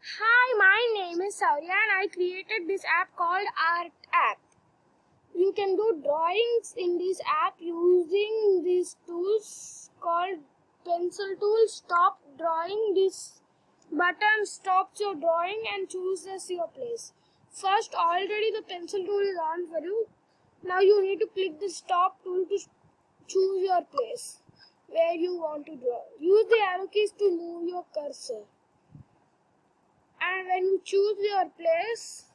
Hi, my name is Saurya and I created this app called Art App. You can do drawings in this app using these tools called pencil tool. Stop drawing. This button stops your drawing and chooses your place. First, already the pencil tool is on for you. Now you need to click the stop tool to choose your place where you want to draw. Use the arrow keys to move your cursor. And when you choose your place,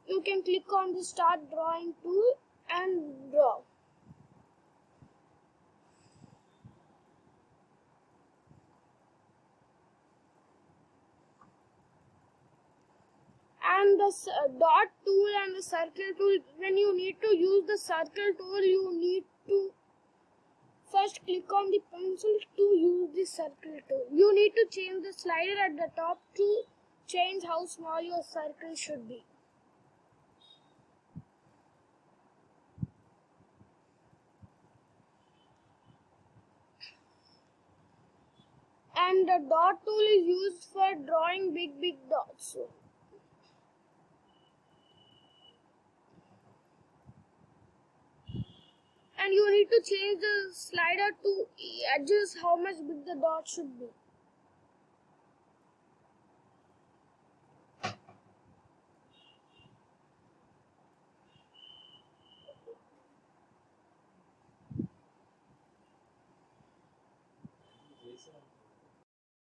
you can click on the start drawing tool and draw. And the dot tool and the circle tool, when you need to use the circle tool, you need to first click on the pencil to use the circle tool. You need to change the slider at the top to change how small your circle should be. And the dot tool is used for drawing big dots. And you need to change the slider to adjust how much big the dot should be.